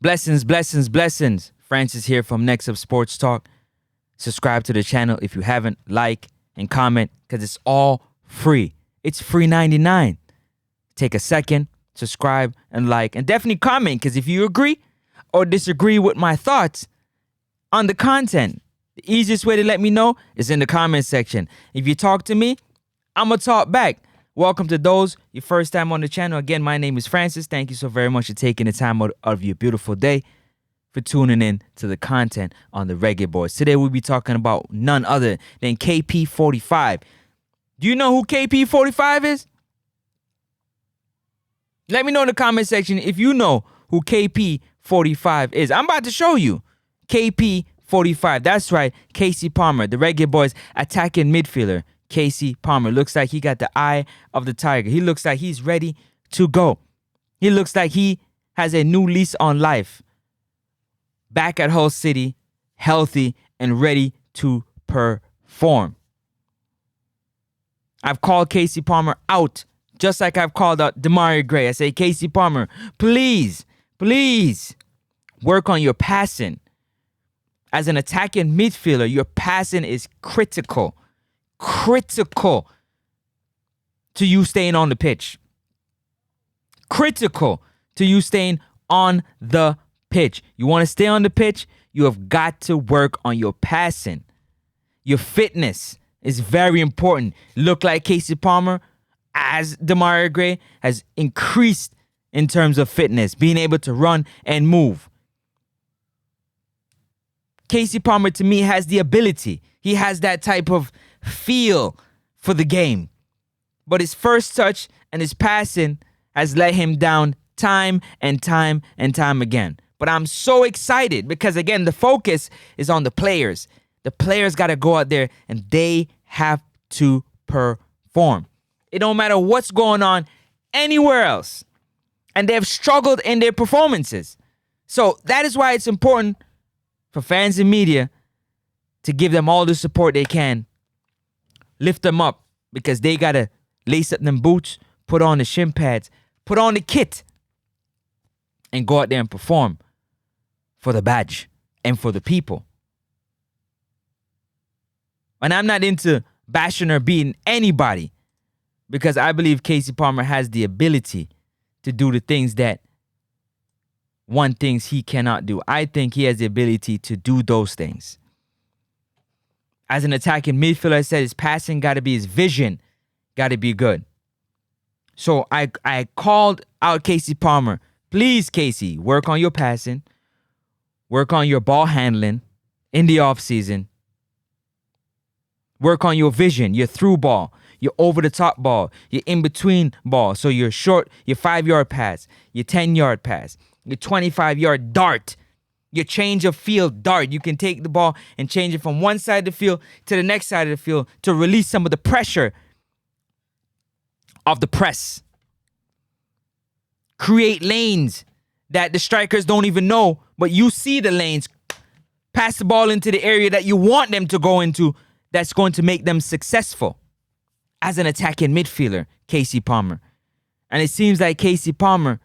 Blessings, blessings, blessings. Francis here from Next Up Sports Talk. Subscribe to the channel if you haven't. Like and comment because it's all free. It's free 99. Take a second, subscribe and like, and definitely comment because if you agree or disagree with my thoughts on the content, the easiest way to let me know is in the comment section. If you talk to me, I'm going to talk back. Welcome to those your first time on the channel. Again, my name is Francis. Thank you so very much for taking the time out of your beautiful day for tuning in to the content on the Reggae Boyz. Today we'll be talking about none other than KP45. Do you know who KP45 is? Let me know in the comment section if you know who KP45 is. I'm about to show you KP45. That's right, Kasey Palmer, the Reggae Boyz attacking midfielder. Kasey Palmer looks like he got the eye of the tiger. He looks like he's ready to go. He looks like he has a new lease on life. Back at Hull City, healthy and ready to perform. I've called Kasey Palmer out just like I've called out Demarai Gray. I say, Kasey Palmer, please work on your passing. As an attacking midfielder, your passing is critical to you staying on the pitch. Critical to you staying on the pitch. You want to stay on the pitch, you have got to work on your passing. Your fitness is very important. Look like Kasey Palmer, as Demarai Gray, has increased in terms of fitness, being able to run and move. Kasey Palmer, to me, has the ability. He has that type of feel for the game. But his first touch and his passing has let him down time and time again. But I'm so excited because, again, the focus is on the players. The players got to go out there and they have to perform. It don't matter what's going on anywhere else. And they have struggled in their performances. So that is why it's important for fans and media to give them all the support they can. Lift them up because they got to lace up them boots, put on the shin pads, put on the kit, and go out there and perform for the badge and for the people. And I'm not into bashing or beating anybody because I believe Kasey Palmer has the ability to do the things that one thinks he cannot do. I think he has the ability to do those things. As an attacking midfielder, I said his passing got to be, his vision got to be good. So I called out Kasey Palmer. Please, Kasey, work on your passing. Work on your ball handling in the offseason. Work on your vision, your through ball, your over-the-top ball, your in-between ball. So your short, your 5-yard pass, your 10-yard pass, your 25-yard dart, your change of field dart. You can take the ball and change it from one side of the field to the next side of the field to release some of the pressure of the press. Create lanes that the strikers don't even know, but you see the lanes. Pass the ball into the area that you want them to go into that's going to make them successful as an attacking midfielder, Kasey Palmer. And it seems like Kasey Palmer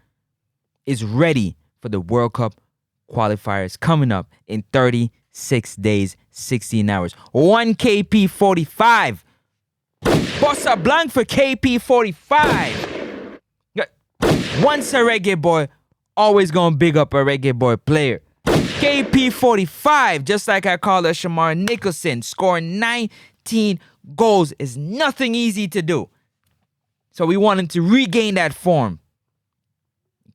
is ready for the World Cup qualifiers coming up in 36 days, 16 hours. 1 KP45. Bossa Blanc for KP45. Once a reggae boy, always gonna big up a reggae boy player. KP45, just like I call it Shamar Nicholson, scoring 19 goals is nothing easy to do. So we want him to regain that form.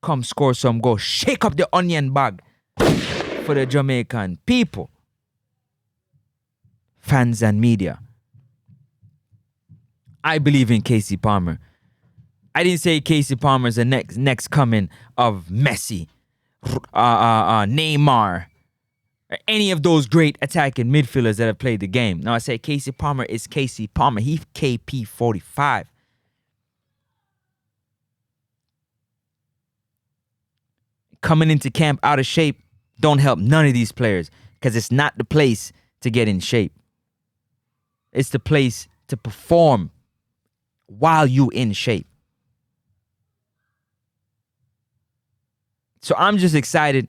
Come score some goals. Shake up the onion bag for the Jamaican people, fans and media. I believe in Kasey Palmer. I didn't say Kasey Palmer is the next coming of Messi, Neymar, or any of those great attacking midfielders that have played the game. No, I say Kasey Palmer is Kasey Palmer. He's KP45. Coming into camp out of shape don't help none of these players because it's not the place to get in shape. It's the place to perform while you in shape. So I'm just excited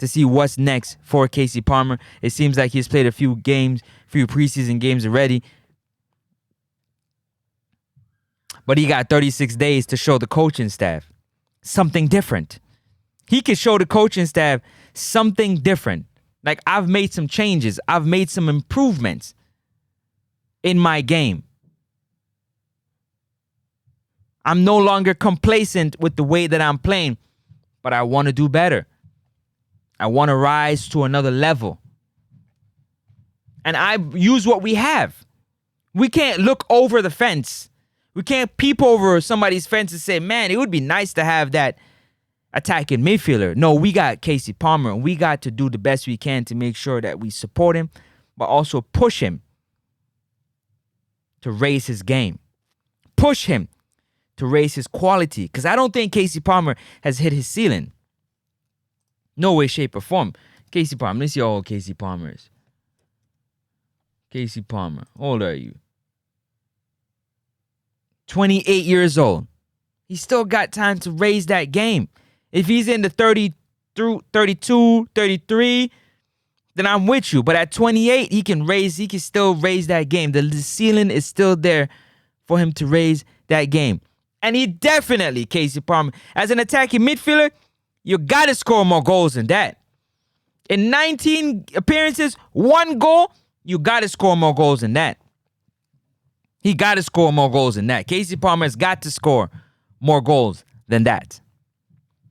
to see what's next for Kasey Palmer. It seems like he's played a few preseason games already. But he got 36 days to show the coaching staff something different. He can show the coaching staff something different. Like, I've made some changes. I've made some improvements in my game. I'm no longer complacent with the way that I'm playing, but I want to do better. I want to rise to another level. And I use what we have. We can't look over the fence. We can't peep over somebody's fence and say, man, it would be nice to have that attacking midfielder. No, we got Kasey Palmer, and we got to do the best we can to make sure that we support him, but also push him to raise his game. Push him to raise his quality, because I don't think Kasey Palmer has hit his ceiling. No way, shape, or form. Kasey Palmer, let's see how old Kasey Palmer is. Kasey Palmer, how old are you? 28 years old. He's still got time to raise that game. If he's in the 30 through 32, 33, then I'm with you. But at 28, he can still raise that game. The ceiling is still there for him to raise that game. And he definitely, Kasey Palmer, as an attacking midfielder, you got to score more goals than that. In 19 appearances, 1 goal, you got to score more goals than that. He got to score more goals than that. Kasey Palmer has got to score more goals than that.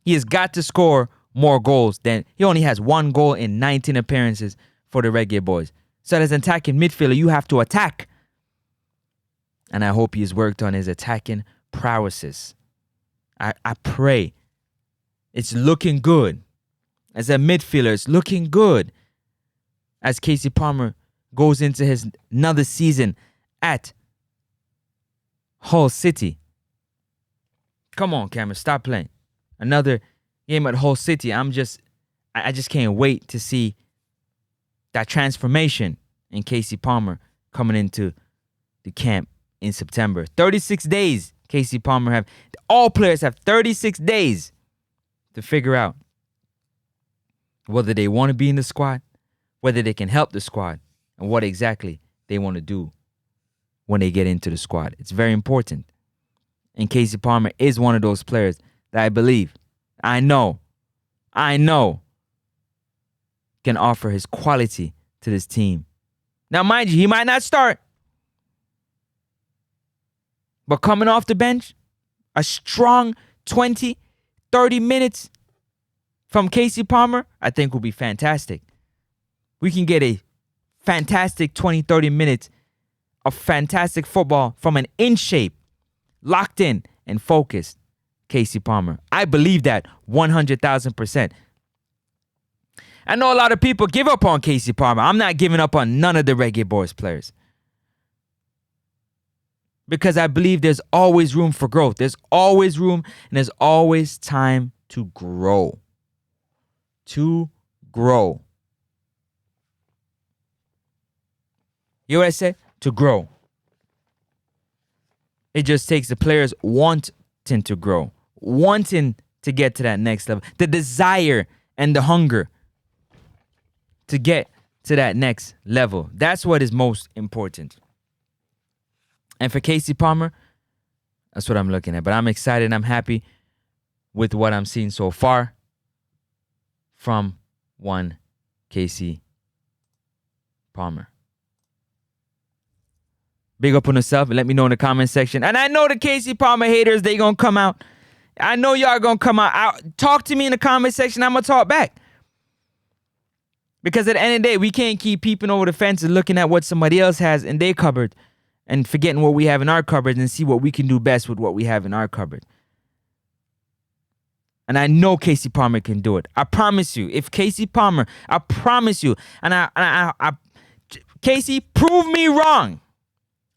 He has got to score more goals than... He only has 1 goal in 19 appearances for the Reggae Boyz. So as an attacking midfielder, you have to attack. And I hope he has worked on his attacking prowesses. I pray. It's looking good. As a midfielder, it's looking good. As Kasey Palmer goes into his another season at Hull City. Come on, camera, stop playing. Another game at Hull City. I just can't wait to see that transformation in Kasey Palmer coming into the camp in September. 36 days Kasey Palmer all players have 36 days to figure out whether they want to be in the squad, whether they can help the squad, and what exactly they want to do when they get into the squad. It's very important. And Kasey Palmer is one of those players that I know, can offer his quality to this team. Now, mind you, he might not start. But coming off the bench, a strong 20, 30 minutes from Kasey Palmer, I think will be fantastic. We can get a fantastic 20, 30 minutes of fantastic football from an in-shape, locked in, and focused Kasey Palmer. I believe that 100,000%. I know a lot of people give up on Kasey Palmer. I'm not giving up on none of the Reggae Boyz players. Because I believe there's always room for growth. There's always room and there's always time to grow. To grow. You know what I said? To grow. It just takes the players wanting to grow. Wanting to get to that next level. The desire and the hunger to get to that next level. That's what is most important. And for Kasey Palmer, that's what I'm looking at. But I'm excited. I'm happy with what I'm seeing so far from one Kasey Palmer. Big up on yourself and let me know in the comment section. And I know the Kasey Palmer haters, they gonna come out. I know y'all gonna come out. Talk to me in the comment section. I'm gonna talk back. Because at the end of the day, we can't keep peeping over the fence and looking at what somebody else has in their cupboard and forgetting what we have in our cupboard and see what we can do best with what we have in our cupboard. And I know Kasey Palmer can do it. I promise you. If Kasey Palmer, I promise you. And Kasey, prove me wrong.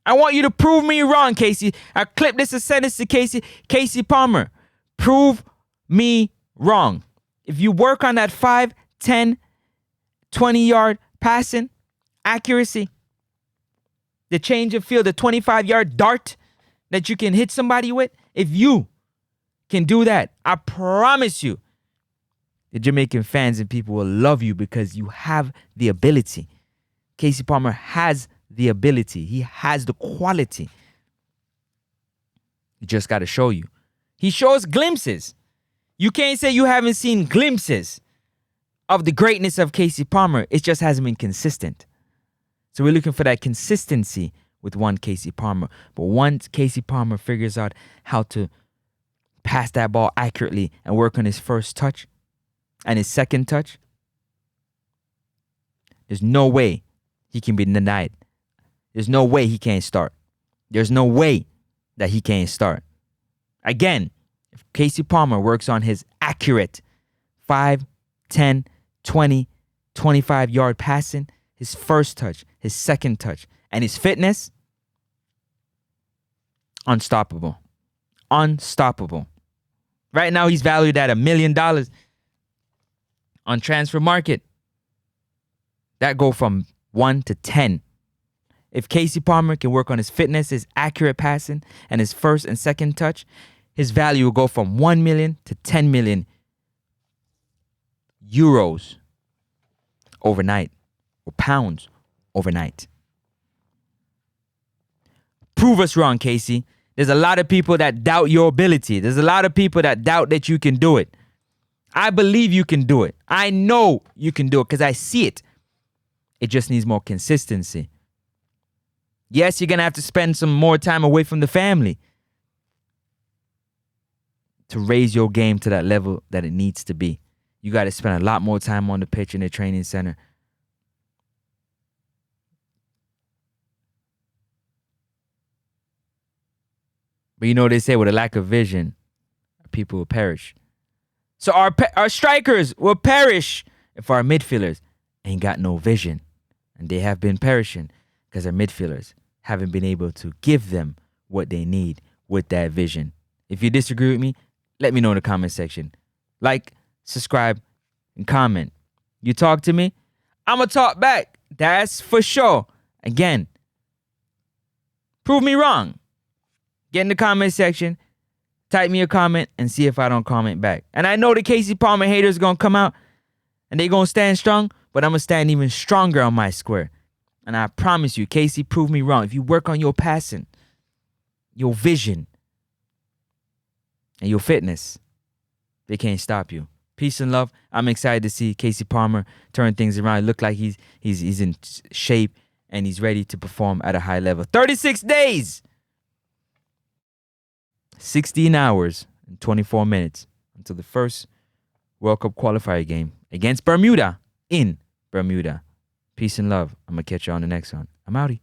I want you to prove me wrong, Kasey. I clip this and send this to Kasey. Kasey Palmer, prove me wrong. If you work on that 5, 10, 20-yard passing accuracy, the change of field, the 25-yard dart that you can hit somebody with, if you can do that, I promise you, Your Jamaican fans and people will love you because you have the ability. Kasey Palmer has the ability. He has the quality. You just got to show you. He shows glimpses. You can't say you haven't seen glimpses of the greatness of Kasey Palmer. It just hasn't been consistent. So we're looking for that consistency with one Kasey Palmer. But once Kasey Palmer figures out how to pass that ball accurately and work on his first touch and his second touch, there's no way he can be denied. There's no way he can't start. There's no way that he can't start. Again, if Kasey Palmer works on his accurate 5, 10, 20, 25-yard passing, his first touch, his second touch, and his fitness, unstoppable. Unstoppable. Right now, he's valued at $1 million on transfer market. That go from 1 to 10. If Kasey Palmer can work on his fitness, his accurate passing, and his first and second touch, his value will go from 1 million to 10 million euros overnight, or pounds overnight. Prove us wrong, Kasey. There's a lot of people that doubt your ability. There's a lot of people that doubt that you can do it. I believe you can do it. I know you can do it because I see it. It just needs more consistency. Yes, you're going to have to spend some more time away from the family to raise your game to that level that it needs to be. You got to spend a lot more time on the pitch in the training center. But you know they say with a lack of vision, people will perish. So our strikers will perish if our midfielders ain't got no vision. And they have been perishing because our midfielders haven't been able to give them what they need with that vision. If you disagree with me, let me know in the comment section. Like, subscribe, and comment. You talk to me, I'm going to talk back. That's for sure. Again, prove me wrong. Get in the comment section, type me a comment, and see if I don't comment back. And I know the Kasey Palmer haters going to come out, and they going to stand strong, but I'm going to stand even stronger on my square. And I promise you, Kasey, prove me wrong. If you work on your passing, your vision, and your fitness, they can't stop you. Peace and love. I'm excited to see Kasey Palmer turn things around. It look like he's in shape and he's ready to perform at a high level. 36 days, 16 hours, and 24 minutes until the first World Cup qualifier game against Bermuda in Bermuda. Peace and love. I'm going to catch you on the next one. I'm outie.